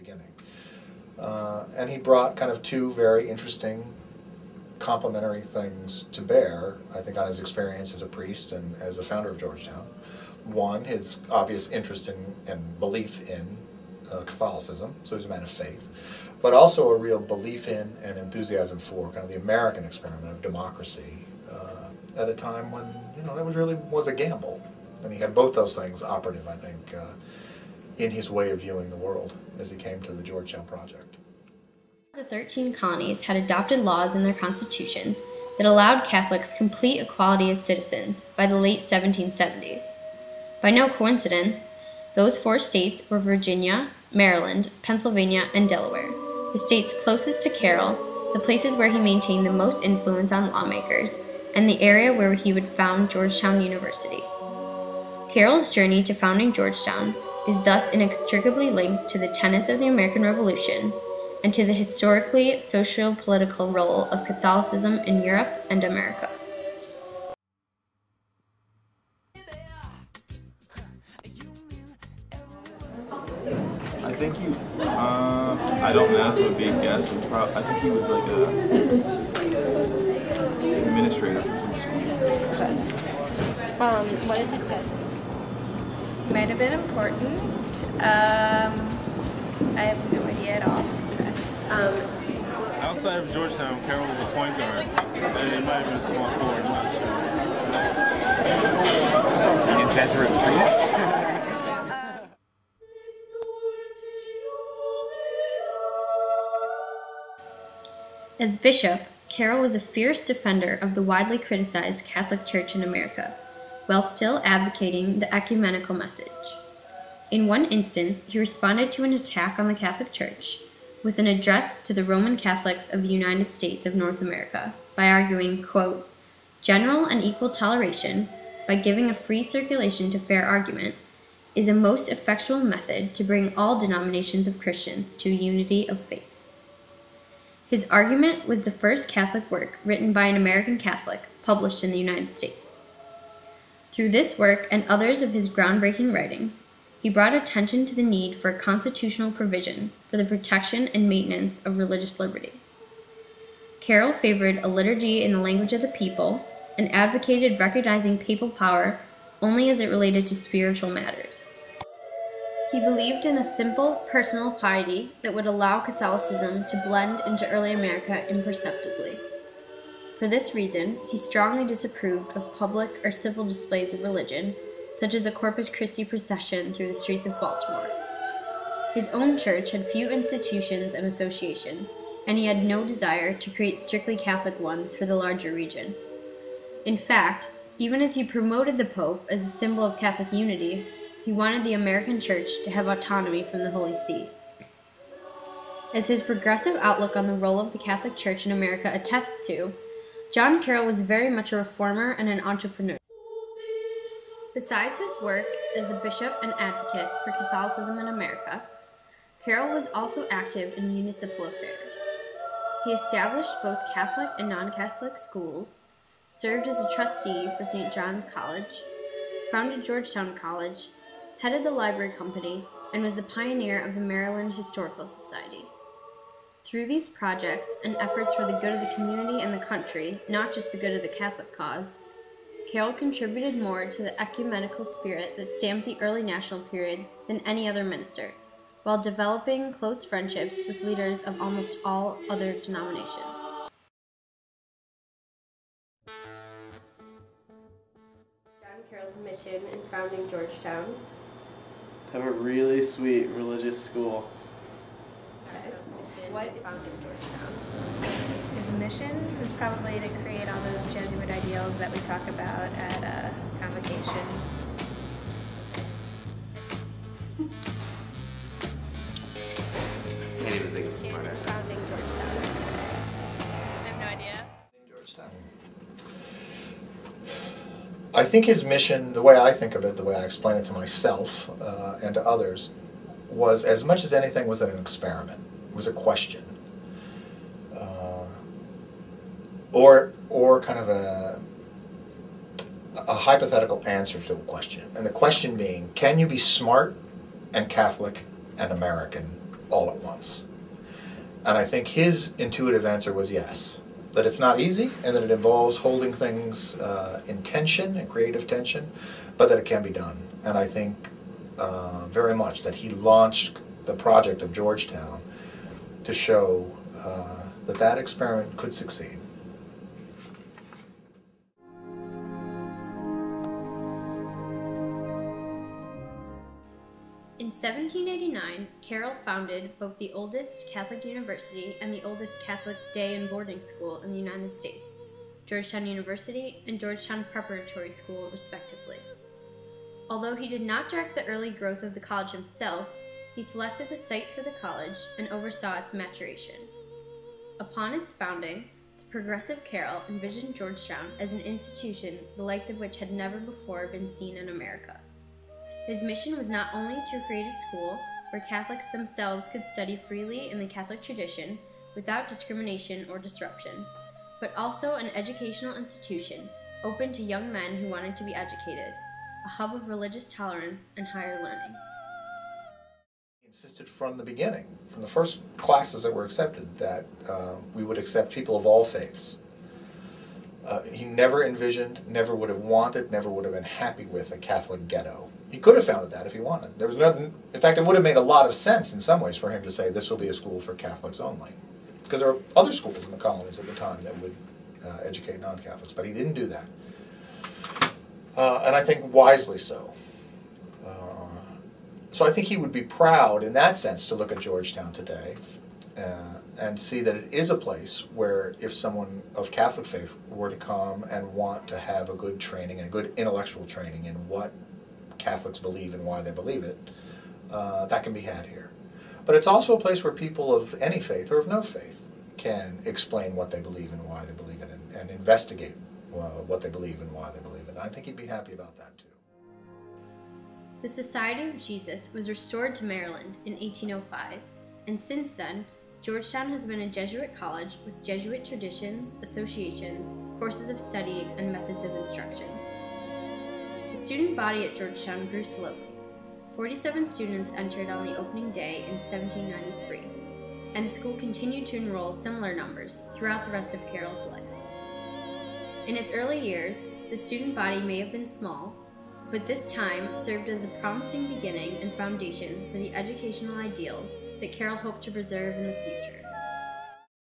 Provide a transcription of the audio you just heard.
beginning. And he brought kind of two very interesting complementary things to bear, I think, on his experience as a priest and as a founder of Georgetown. One, his obvious interest in and belief in Catholicism, so he's a man of faith, but also a real belief in and enthusiasm for kind of the American experiment of democracy at a time when, you know, that was a gamble. And he had both those things operative, I think, in his way of viewing the world as he came to the Georgetown Project. The 13 colonies had adopted laws in their constitutions that allowed Catholics complete equality as citizens by the late 1770s. By no coincidence, those 4 states were Virginia, Maryland, Pennsylvania, and Delaware, the states closest to Carroll, the places where he maintained the most influence on lawmakers, and the area where he would found Georgetown University. Carroll's journey to founding Georgetown is thus inextricably linked to the tenets of the American Revolution and to the historically socio-political role of Catholicism in Europe and America. I think I don't know, this would be a guess, I think he was like a administrator for some school. What is it good? Might have been important. I have no idea at all. Outside of Georgetown, Carroll was a point guard. And it might have been a small forward, I'm not sure. An Jesuit priest? As bishop, Carroll was a fierce defender of the widely criticized Catholic Church in America, while still advocating the ecumenical message. In one instance, he responded to an attack on the Catholic Church with an address to the Roman Catholics of the United States of North America by arguing, quote, "General and equal toleration, by giving a free circulation to fair argument, is a most effectual method to bring all denominations of Christians to a unity of faith." His argument was the first Catholic work written by an American Catholic published in the United States. Through this work and others of his groundbreaking writings, he brought attention to the need for a constitutional provision for the protection and maintenance of religious liberty. Carroll favored a liturgy in the language of the people and advocated recognizing papal power only as it related to spiritual matters. He believed in a simple, personal piety that would allow Catholicism to blend into early America imperceptibly. For this reason, he strongly disapproved of public or civil displays of religion, such as a Corpus Christi procession through the streets of Baltimore. His own church had few institutions and associations, and he had no desire to create strictly Catholic ones for the larger region. In fact, even as he promoted the Pope as a symbol of Catholic unity, he wanted the American Church to have autonomy from the Holy See. As his progressive outlook on the role of the Catholic Church in America attests to, John Carrol was very much a reformer and an entrepreneur. Besides his work as a bishop and advocate for Catholicism in America, Carroll was also active in municipal affairs. He established both Catholic and non-Catholic schools, served as a trustee for St. John's College, founded Georgetown College, headed the library company, and was the pioneer of the Maryland Historical Society. Through these projects and efforts for the good of the community and the country, not just the good of the Catholic cause, Carroll contributed more to the ecumenical spirit that stamped the early national period than any other minister, while developing close friendships with leaders of almost all other denominations. John Carroll's mission in founding Georgetown. To have a really sweet religious school. What founding Georgetown? His mission was probably to create all those Jesuit ideals that we talk about at convocation. Can't even think of a smart answer. Founding Georgetown. I have no idea. Georgetown. I think his mission, the way I think of it, the way I explain it to myself and to others, was as much as anything was an experiment. It was a question. Or kind of a hypothetical answer to a question. And the question being, can you be smart and Catholic and American all at once? And I think his intuitive answer was yes, that it's not easy and that it involves holding things in tension, in creative tension, but that it can be done. And I think very much that he launched the project of Georgetown to show that that experiment could succeed. In 1789, Carroll founded both the oldest Catholic university and the oldest Catholic day and boarding school in the United States, Georgetown University and Georgetown Preparatory School, respectively. Although he did not direct the early growth of the college himself, he selected the site for the college and oversaw its maturation. Upon its founding, the progressive Carroll envisioned Georgetown as an institution the likes of which had never before been seen in America. His mission was not only to create a school where Catholics themselves could study freely in the Catholic tradition without discrimination or disruption, but also an educational institution open to young men who wanted to be educated, a hub of religious tolerance and higher learning. He insisted from the beginning, from the first classes that were accepted, that we would accept people of all faiths. He never envisioned, never would have wanted, never would have been happy with a Catholic ghetto. He could have founded that if he wanted. There was nothing. In fact, it would have made a lot of sense in some ways for him to say this will be a school for Catholics only, because there were other schools in the colonies at the time that would educate non-Catholics, but he didn't do that, and I think wisely so. So I think he would be proud in that sense to look at Georgetown today and see that it is a place where if someone of Catholic faith were to come and want to have a good training and a good intellectual training in what Catholics believe and why they believe it, that can be had here. But it's also a place where people of any faith or of no faith can explain what they believe and why they believe it, and investigate what they believe and why they believe it. And I think he'd be happy about that too. The Society of Jesus was restored to Maryland in 1805, and since then, Georgetown has been a Jesuit college with Jesuit traditions, associations, courses of study, and methods of instruction. The student body at Georgetown grew slowly. 47 students entered on the opening day in 1793, and the school continued to enroll similar numbers throughout the rest of Carroll's life. In its early years, the student body may have been small, but this time served as a promising beginning and foundation for the educational ideals that Carroll hoped to preserve in the future.